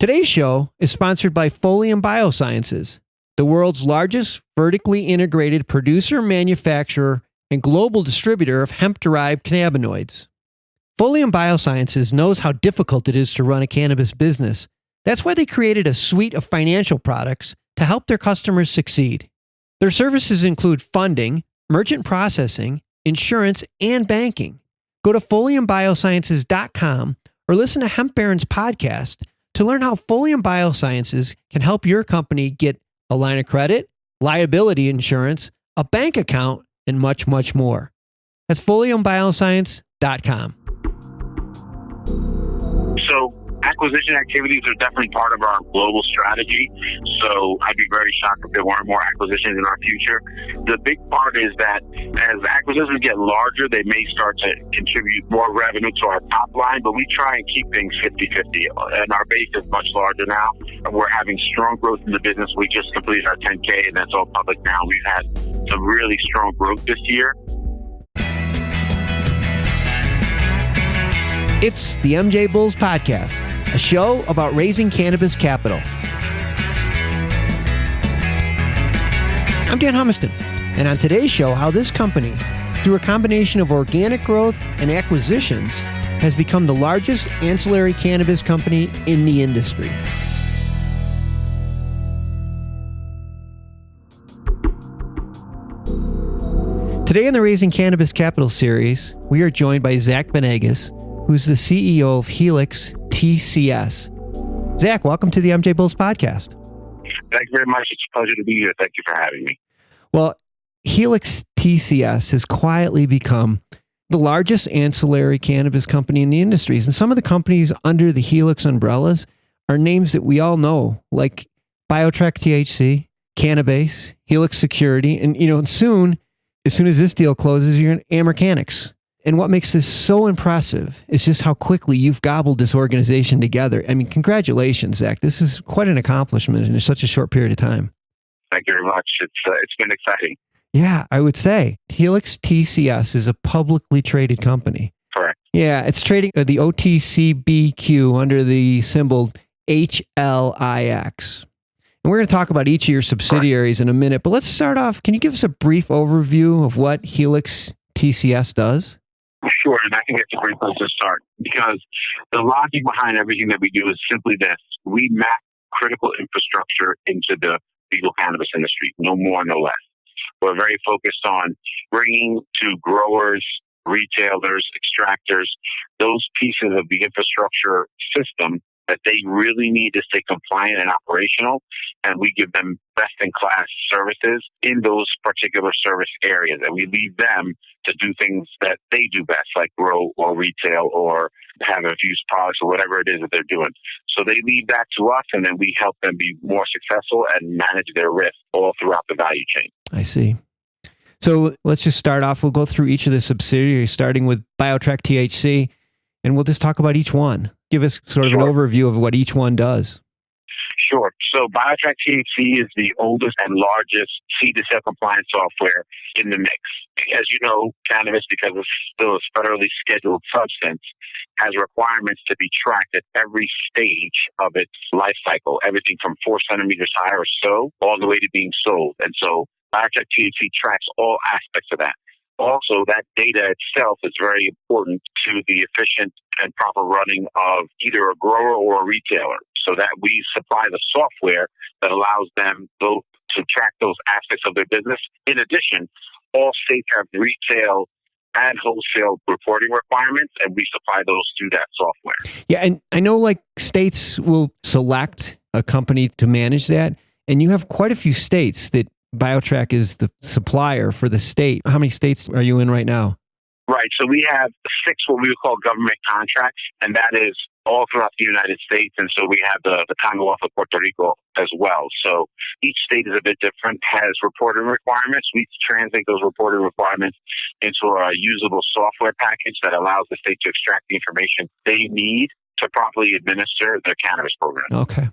Today's show is sponsored by Folium Biosciences, the world's largest vertically integrated producer, manufacturer, and global distributor of hemp-derived cannabinoids. Folium Biosciences knows how difficult it is to run a cannabis business. That's why they created a suite of financial products to help their customers succeed. Their services include funding, merchant processing, insurance, and banking. Go to foliumbiosciences.com or listen to Hemp Baron's podcast to learn how Folium Biosciences can help your company get a line of credit, liability insurance, a bank account, and much, much more. That's foliumbioscience.com. So acquisition activities are definitely part of our global strategy. So I'd be very shocked if there weren't more acquisitions in our future. The big part is that as acquisitions get larger, they may start to contribute more revenue to our top line, but we try and keep things 50-50. And our base is much larger now. We're having strong growth in the business. We just completed our 10K, and that's all public now. We've had some really strong growth this year. It's the MJ Bulls Podcast, a show about raising cannabis capital. I'm Dan Humiston, and on today's show, how this company, through a combination of organic growth and acquisitions, has become the largest ancillary cannabis company in the industry. Today in the Raising Cannabis Capital series, we are joined by Zach Venegas, who's the CEO of Helix TCS. Zach, welcome to the MJ Bulls Podcast. Thank you very much. It's a pleasure to be here. Thank you for having me. Well, Helix TCS has quietly become the largest ancillary cannabis company in the industries. And some of the companies under the Helix umbrellas are names that we all know, like BioTrack THC, Cannabase, Helix Security, and soon, as soon as this deal closes, you're in Americanics. And what makes this so impressive is just how quickly you've gobbled this organization together. I mean, congratulations, Zach. This is quite an accomplishment in such a short period of time. Thank you very much. It's been exciting. Yeah, I would say. Helix TCS is a publicly traded company. Correct. Yeah, it's trading the OTCBQ under the symbol HLIX. And we're going to talk about each of your subsidiaries in a minute. But let's start off. Can you give us a brief overview of what Helix TCS does? Sure, and I think it's a great place to start because the logic behind everything that we do is simply this. We map critical infrastructure into the legal cannabis industry, no more, no less. We're very focused on bringing to growers, retailers, extractors, those pieces of the infrastructure system that they really need to stay compliant and operational, and we give them best-in-class services in those particular service areas, and we leave them to do things that they do best, like grow or retail or have infused products or whatever it is that they're doing. So they leave that to us, and then we help them be more successful and manage their risk all throughout the value chain. I see. So let's just start off. We'll go through each of the subsidiaries, starting with BioTrack THC, and we'll just talk about each one. Give us sort of an overview of what each one does. Sure. So BioTrack THC is the oldest and largest seed-to-sale compliance software in the mix. As you know, cannabis, because it's still a federally scheduled substance, has requirements to be tracked at every stage of its life cycle, everything from 4 centimeters high or so, all the way to being sold. And so BioTrack THC tracks all aspects of that. Also, that data itself is very important to the efficient and proper running of either a grower or a retailer, so that we supply the software that allows them both to track those aspects of their business. In addition, all states have retail and wholesale reporting requirements, and we supply those through that software. Yeah, and I know like states will select a company to manage that, and you have quite a few states that BioTrack is the supplier for the state. How many states are you in right now? Right. So we have 6 what we would call government contracts, and that is all throughout the United States. And so we have the Commonwealth of Puerto Rico as well. So each state is a bit different, has reporting requirements. We translate those reporting requirements into a usable software package that allows the state to extract the information they need to properly administer their cannabis program. Okay.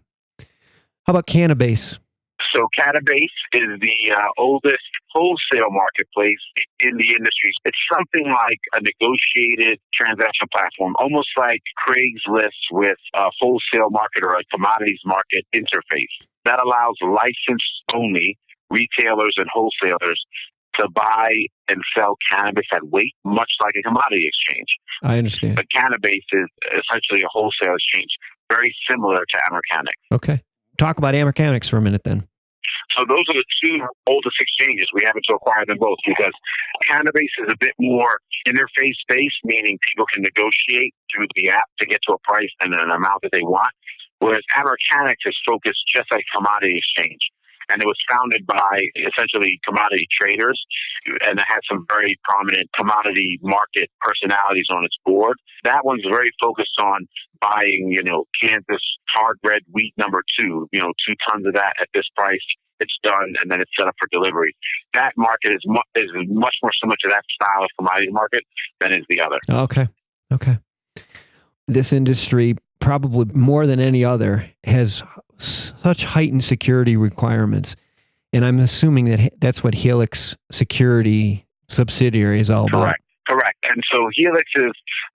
How about Cannabase? So Catabase is the oldest wholesale marketplace in the industry. It's something like a negotiated transaction platform, almost like Craigslist with a wholesale market or a commodities market interface. That allows license-only retailers and wholesalers to buy and sell cannabis at weight, much like a commodity exchange. I understand. But Catabase is essentially a wholesale exchange, very similar to Americanic. Okay. Talk about Americanics for a minute then. So those are the two oldest exchanges. We happen to acquire them both because Catabase is a bit more interface-based, meaning people can negotiate through the app to get to a price and an amount that they want, whereas Americanics is focused just like commodity exchange. And it was founded by essentially commodity traders, and it had some very prominent commodity market personalities on its board. That one's very focused on buying, Kansas hard red wheat number 2, 2 tons of that at this price. It's done, and then it's set up for delivery. That market is much more similar to that style of commodity market than is the other. Okay. This industry, probably more than any other, has such heightened security requirements. And I'm assuming that that's what Helix security subsidiary is all about. Correct. And so Helix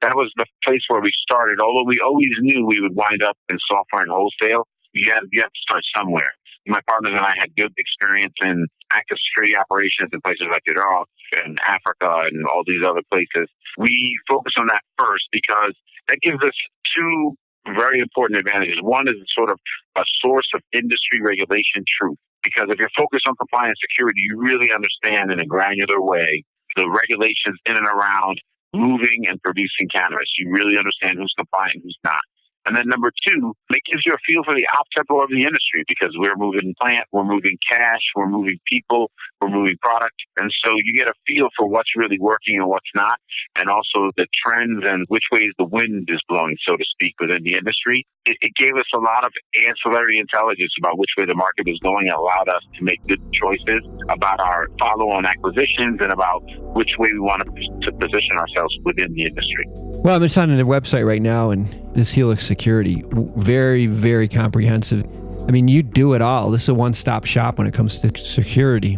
that was the place where we started. Although we always knew we would wind up in software and wholesale, you have to start somewhere. My partners and I had good experience in active security operations in places like Iraq and Africa and all these other places. We focus on that first because that gives us two very important advantages. One is sort of a source of industry regulation truth, because if you're focused on compliance security, you really understand in a granular way the regulations in and around moving and producing cannabis. You really understand who's compliant and who's not. And then number two, it gives you a feel for the op tempo of the industry, because we're moving plant, we're moving cash, we're moving people, we're moving product. And so you get a feel for what's really working and what's not, and also the trends and which ways the wind is blowing, so to speak, within the industry. It gave us a lot of ancillary intelligence about which way the market was going and allowed us to make good choices about our follow-on acquisitions and about which way we want to position ourselves within the industry. Well, I'm just on the website right now, and this Helix Security, very, very comprehensive. I mean, you do it all. This is a one-stop shop when it comes to security.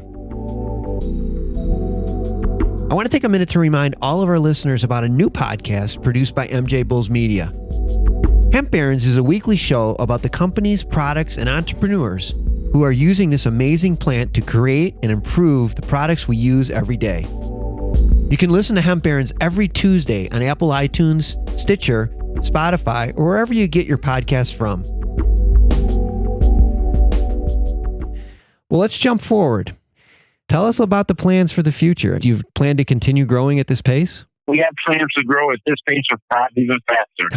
I want to take a minute to remind all of our listeners about a new podcast produced by MJ Bulls Media. Hemp Barons is a weekly show about the companies, products, and entrepreneurs who are using this amazing plant to create and improve the products we use every day. You can listen to Hemp Barons every Tuesday on Apple iTunes, Stitcher, Spotify, or wherever you get your podcasts from. Well, let's jump forward. Tell us about the plans for the future. Do you plan to continue growing at this pace? We have plans to grow at this pace or perhaps even faster.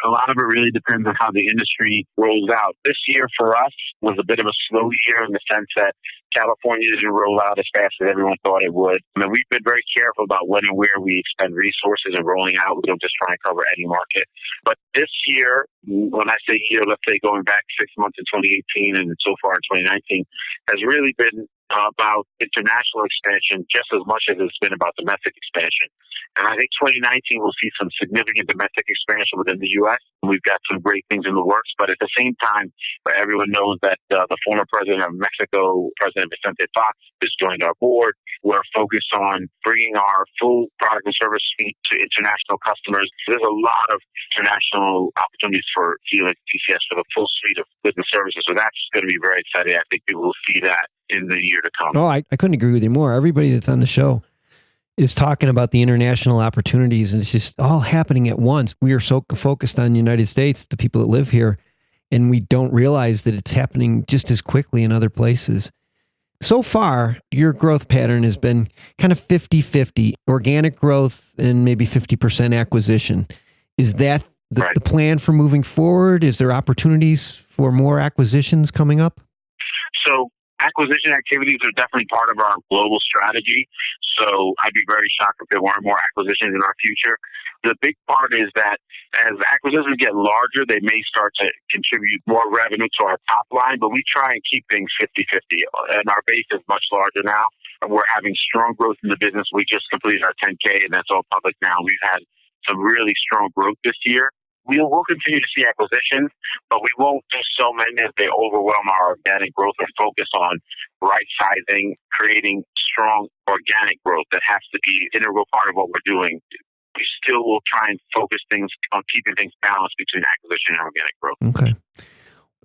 A lot of it really depends on how the industry rolls out. This year for us was a bit of a slow year in the sense that California didn't roll out as fast as everyone thought it would. I mean, we've been very careful about when and where we expend resources in rolling out. We don't just try and cover any market. But this year, when I say year, let's say going back 6 months in 2018 and so far in 2019, has really been about international expansion just as much as it's been about domestic expansion. And I think 2019 will see some significant domestic expansion within the U.S. We've got some great things in the works, but at the same time, everyone knows that the former president of Mexico, President Vicente Fox, has joined our board. We're focused on bringing our full product and service suite to international customers. There's a lot of international opportunities for Helix TCS for the full suite of business services. So that's going to be very exciting. I think people will see that in the year to come. Oh, I couldn't agree with you more. Everybody that's on the show is talking about the international opportunities, and it's just all happening at once. We are so focused on the United States, the people that live here, and we don't realize that it's happening just as quickly in other places. So far, your growth pattern has been kind of 50-50, organic growth and maybe 50% acquisition. Is that the plan for moving forward? Is there opportunities for more acquisitions coming up? So acquisition activities are definitely part of our global strategy. So I'd be very shocked if there weren't more acquisitions in our future. The big part is that as acquisitions get larger, they may start to contribute more revenue to our top line, but we try and keep things 50-50. And our base is much larger now. We're having strong growth in the business. We just completed our 10K, and that's all public now. We've had some really strong growth this year. We'll continue to see acquisitions, but we won't do so many that they overwhelm our organic growth or focus on right-sizing, creating strong organic growth that has to be an integral part of what we're doing. We still will try and focus things on keeping things balanced between acquisition and organic growth. Okay.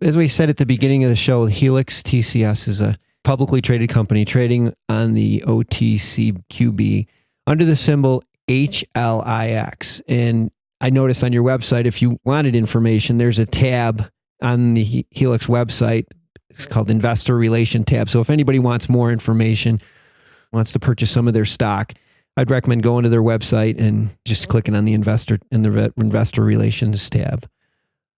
As we said at the beginning of the show, Helix TCS is a publicly traded company trading on the OTCQB under the symbol HLIX. And I noticed on your website, if you wanted information, there's a tab on the Helix website. It's called Investor Relation tab. So if anybody wants more information, wants to purchase some of their stock, I'd recommend going to their website and just clicking on the Investor Relations tab.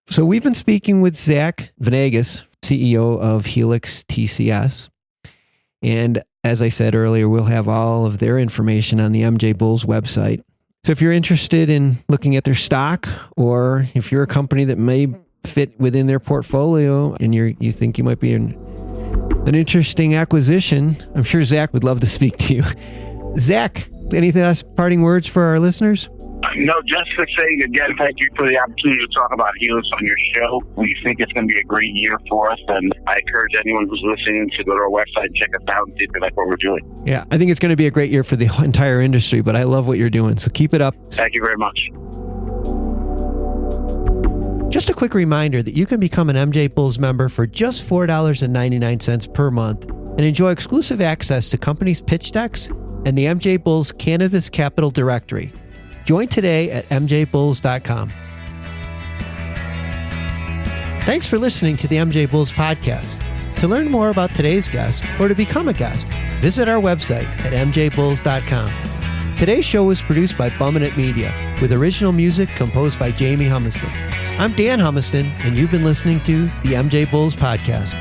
So we've been speaking with Zach Venegas, CEO of Helix TCS. And as I said earlier, we'll have all of their information on the MJ Bulls website. So if you're interested in looking at their stock, or if you're a company that may fit within their portfolio and you think you might be an interesting acquisition, I'm sure Zach would love to speak to you. Zach, any last parting words for our listeners? No, just to say again, thank you for the opportunity to talk about Helix on your show. We think it's going to be a great year for us, and I encourage anyone who's listening to go to our website and check us out and see if they like what we're doing. Yeah, I think it's going to be a great year for the entire industry, but I love what you're doing, so keep it up. Thank you very much. Just a quick reminder that you can become an MJ Bulls member for just $4.99 per month and enjoy exclusive access to companies' pitch decks and the MJ Bulls Cannabis Capital Directory. Join today at mjbulls.com. Thanks for listening to the MJ Bulls podcast. To learn more about today's guest or to become a guest, visit our website at mjbulls.com. Today's show was produced by Bumminett Media with original music composed by Jamie Humiston. I'm Dan Humiston, and you've been listening to the MJ Bulls podcast.